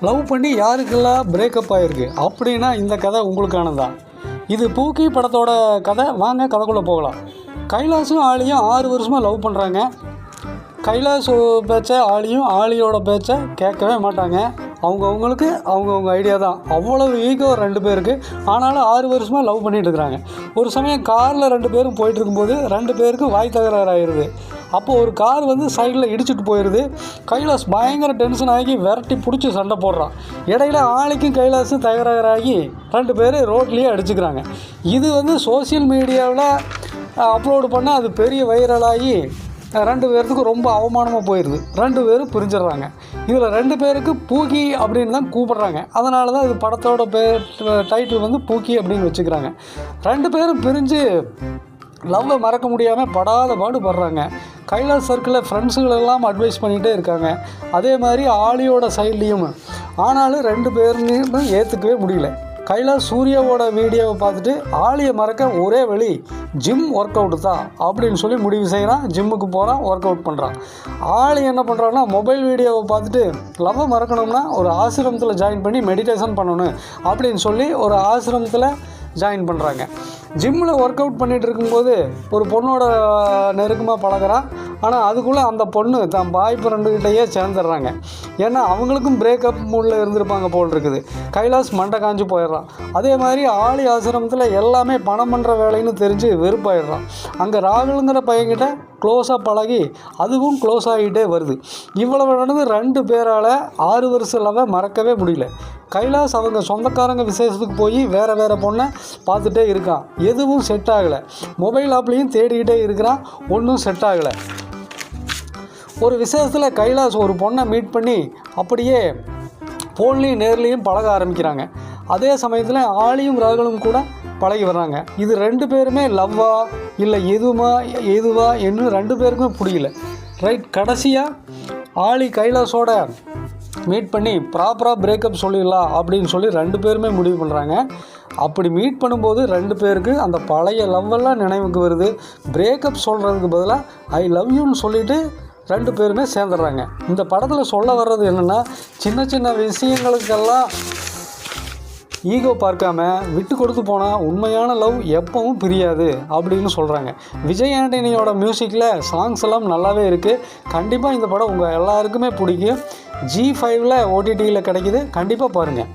Love பண்ணி யாருக்கெல்லாம் breakup ஆகிருக்கு அப்படின்னா இந்த கதை உங்களுக்கானதான். இது பூக்கி படத்தோட கதை. வாங்க கதைக்குள்ளே போகலாம். கைலாஸும் ஆலியும் 6 வருஷமாக லவ் பண்ணுறாங்க. கைலாஸ் பேச்சை ஆலியோட பேச்சை கேட்கவே மாட்டாங்க. அவங்கவுங்களுக்கு அவங்கவுங்க ஐடியா தான். அவ்வளவு ஈகோ 2 பேருக்கு. ஆனாலும் 6 வருஷமாக லவ் பண்ணிகிட்டு இருக்கிறாங்க. ஒரு சமயம் காரில் 2 பேரும் போயிட்டு இருக்கும்போது 2 பேருக்கு வாய் தகராறு ஆயிடுது. அப்போது ஒரு கார் சைடில் இடிச்சிட்டு போயிடுது. கைலாஸ் பயங்கர டென்ஷன் ஆகி விரட்டி பிடிச்சி சண்டை போடுறான். இடையில ஆளிக்கும் கைலாஸும் தகராறாகி 2 பேர் ரோட்லேயே அடிச்சுக்கிறாங்க. இது சோசியல் மீடியாவில் அப்லோடு பண்ணால் அது பெரிய வைரலாகி 2 பேர்த்துக்கு ரொம்ப அவமானமாக போயிடுது. 2 பேரும் பிரிஞ்சிடுறாங்க. இதில் 2 பேருக்கு பூக்கி அப்படின்னு தான் கூப்பிட்றாங்க. அதனால தான் இது படத்தோட டைட்டில் பூக்கி அப்படின்னு வச்சுக்கிறாங்க. 2 பேரும் பிரிஞ்சு லவ்வை மறக்க முடியாமல் படாத பாடுபடுறாங்க. கைலாஸ் சர்க்கிளில் ஃப்ரெண்ட்ஸுகளெல்லாம் அட்வைஸ் பண்ணிகிட்டே இருக்காங்க. அதே மாதிரி ஆலியோட சைட்லேயும். ஆனாலும் 2 பேருன்னு ஏற்றுக்கவே முடியல. கைலாஸ் சூர்யாவோட வீடியோவை பார்த்துட்டு ஆலியை மறக்க ஒரே வழி ஜிம் ஒர்க் அவுட்டு தான் அப்படின்னு சொல்லி முடிவு செய்கிறான். ஜிம்முக்கு போகிறான், ஒர்க் அவுட் பண்ணுறான். ஆலி என்ன பண்ணுறான்னா மொபைல் வீடியோவை பார்த்துட்டு லவ்வை மறக்கணும்னா ஒரு ஆசிரமத்தில் ஜாயின் பண்ணி மெடிடேஷன் பண்ணணும் அப்படின்னு சொல்லி ஒரு ஆசிரமத்தில் ஜாயின் பண்ணுறாங்க. ஜிம்மில் ஒர்க் அவுட் பண்ணிகிட்டு இருக்கும்போது ஒரு பொண்ணோட நெருக்கமாக பழகிறான். ஆனால் அதுக்குள்ளே அந்த பொண்ணு தான் பாய் ஃப்ரெண்டுக்கிட்டேயே சேர்ந்துடுறாங்க. ஏன்னா அவங்களுக்கும் பிரேக்கப் மூடில் இருந்திருப்பாங்க போல் இருக்குது. கைலாஸ் மண்டை காஞ்சி போயிடுறான். அதே மாதிரி ஆலி ஆசிரமத்தில் எல்லாமே பணம் பண்ணுற வேலைன்னு தெரிஞ்சு வெறுப்பாயிடுறான். அங்கே ராகுலுங்கிற பையன்கிட்ட க்ளோஸாக பழகி அதுவும் க்ளோஸ் ஆகிட்டே வருது. இவ்வளவு நடந்து 2 பேரால் 6 வருஷ லவ்வை மறக்கவே முடியல. கைலாஸ் அவங்க சொந்தக்காரங்க விசேஷத்துக்கு போய் வேறு பொண்ணை பார்த்துட்டே இருக்கான். எதுவும் செட் ஆகலை. மொபைல் ஆப்லேயும் தேடிக்கிட்டே இருக்கிறான். ஒன்றும் செட் ஆகலை. ஒரு விசேஷத்தில் கைலாஸ் ஒரு பொண்ணை மீட் பண்ணி அப்படியே ஃபோன்லேயும் நேர்லேயும் பழக ஆரம்பிக்கிறாங்க. அதே சமயத்தில் ஆலியும் ராகுலும் கூட பழகி வர்றாங்க. இது 2 பேருமே லவ்வா இல்லை எதுவா என்று 2 பேருக்குமே புரியல. கடைசியாக ஆலி கைலாஸோட மீட் பண்ணி ப்ராப்பராக பிரேக்கப் சொல்லிடலாம் அப்படின்னு சொல்லி 2 பேருமே முடிவு பண்ணுறாங்க. அப்படி மீட் பண்ணும்போது 2 பேருக்கு அந்த பழைய லவ்வெல்லாம் நினைவுக்கு வருது. பிரேக்கப் சொல்கிறதுக்கு பதிலாக ஐ லவ் யூன்னு சொல்லிவிட்டு 2 பேருமே சேர்ந்துடுறாங்க. இந்த படத்தில் சொல்ல வர்றது என்னென்னா, சின்ன சின்ன விஷயங்களுக்கெல்லாம் ஈகோ பார்க்காம விட்டு கொடுத்து போனால் உண்மையான லவ் எப்பவும் பிரியாது அப்படின்னு சொல்கிறாங்க. விஜய் ஆண்டனியோட மியூசிக்கில் சாங்ஸ் எல்லாம் நல்லாவே இருக்குது. கண்டிப்பாக இந்த படம் உங்கள் எல்லாருக்குமே பிடிக்கும். G5 OTTயில் கிடைக்கிது. கண்டிப்பாக பாருங்கள்.